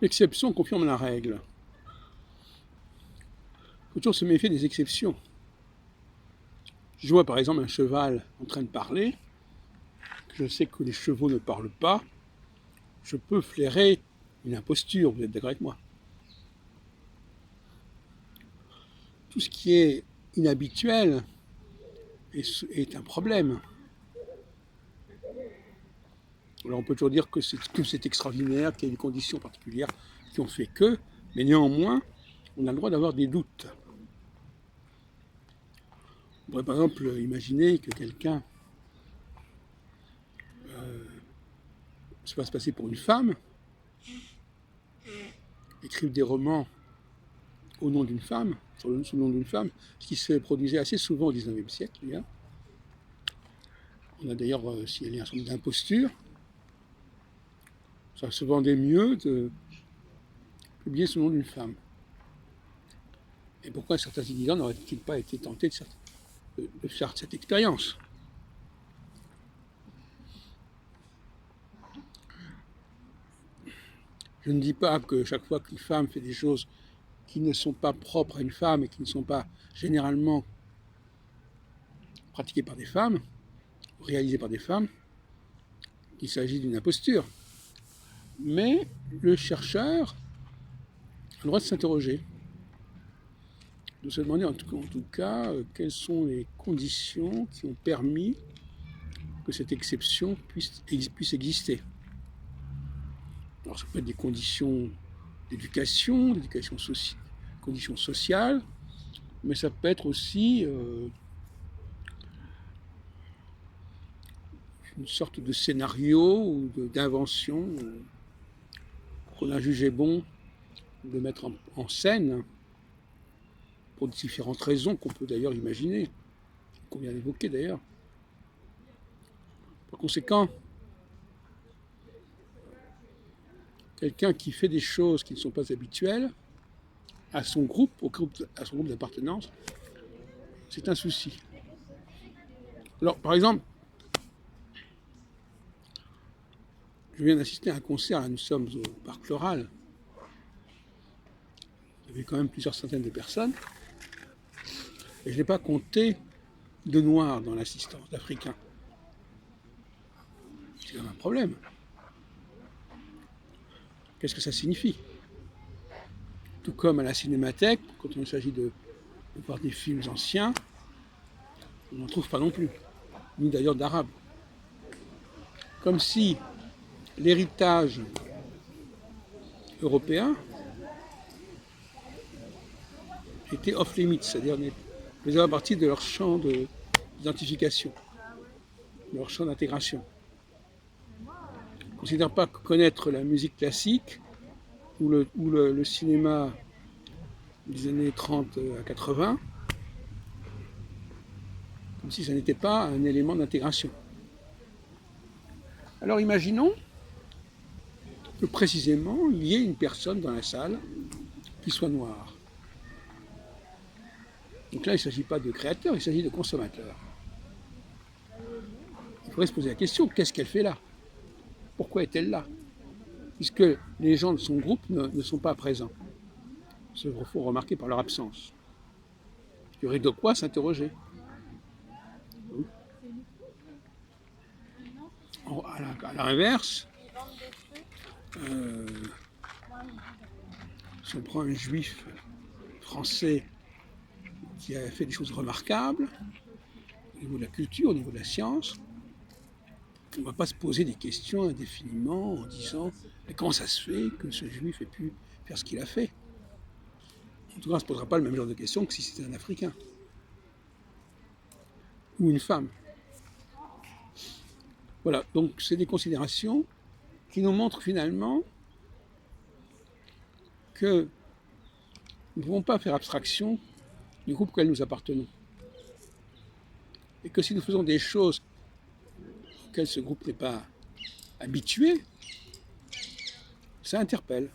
L'exception confirme la règle. Il faut toujours se méfier des exceptions. Je vois par exemple un cheval en train de parler, je sais que les chevaux ne parlent pas, je peux flairer une imposture, vous êtes d'accord avec moi? Tout ce qui est inhabituel est un problème. Alors on peut toujours dire que c'est extraordinaire, qu'il y a des conditions particulières qui ont fait que, mais néanmoins, on a le droit d'avoir des doutes. On pourrait par exemple imaginer que quelqu'un se fasse passer pour une femme, écrive des romans au nom d'une femme, sous le nom d'une femme, ce qui se produisait assez souvent au XIXe siècle. D'ailleurs. On a d'ailleurs signalé un certain nombre d'impostures. Ça se vendait mieux de publier sous le nom d'une femme. Et pourquoi certains étudiants n'auraient-ils pas été tentés de faire cette expérience? Je ne dis pas que chaque fois qu'une femme fait des choses qui ne sont pas propres à une femme et qui ne sont pas généralement pratiquées par des femmes, réalisées par des femmes, qu'il s'agit d'une imposture. Mais le chercheur a le droit de s'interroger, de se demander en tout cas quelles sont les conditions qui ont permis que cette exception puisse exister. Alors ça peut être des conditions d'éducation, conditions sociales, mais ça peut être aussi une sorte de scénario ou d'invention qu'on a jugé bon de mettre en scène pour différentes raisons qu'on peut d'ailleurs imaginer, qu'on vient d'évoquer d'ailleurs. Par conséquent, quelqu'un qui fait des choses qui ne sont pas habituelles à son groupe d'appartenance, c'est un souci. Alors, par exemple, je viens d'assister à un concert, là, nous sommes au Parc Floral. Il y avait quand même plusieurs centaines de personnes. Et je n'ai pas compté de noirs dans l'assistance, d'Africains. C'est quand même un problème. Qu'est-ce que ça signifie? Tout comme à la cinémathèque, quand il s'agit de voir des films anciens, on n'en trouve pas non plus, ni d'ailleurs d'arabes. Comme si l'héritage européen était off-limits, c'est-à-dire faisait partie de leur champ d'identification, de leur champ d'intégration. On ne considère pas connaître la musique classique ou le cinéma des années 30 à 80 comme si ça n'était pas un élément d'intégration. Alors imaginons que précisément il y ait une personne dans la salle qui soit noire. Donc là, il ne s'agit pas de créateur, il s'agit de consommateur. Il faudrait se poser la question, qu'est-ce qu'elle fait là? Pourquoi est-elle là? Puisque les gens de son groupe ne sont pas présents. Se font remarquer par leur absence. Il y aurait de quoi s'interroger. À l'inverse, si on prend un juif français qui a fait des choses remarquables, au niveau de la culture, au niveau de la science, on ne va pas se poser des questions indéfiniment en disant mais comment ça se fait que ce juif ait pu faire ce qu'il a fait? En tout cas, on ne se posera pas le même genre de questions que si c'était un Africain ou une femme. Voilà, donc c'est des considérations qui nous montrent finalement que nous ne pouvons pas faire abstraction du groupe auquel nous appartenons. Et que si nous faisons des choses auxquelles ce groupe n'est pas habitué, ça interpelle.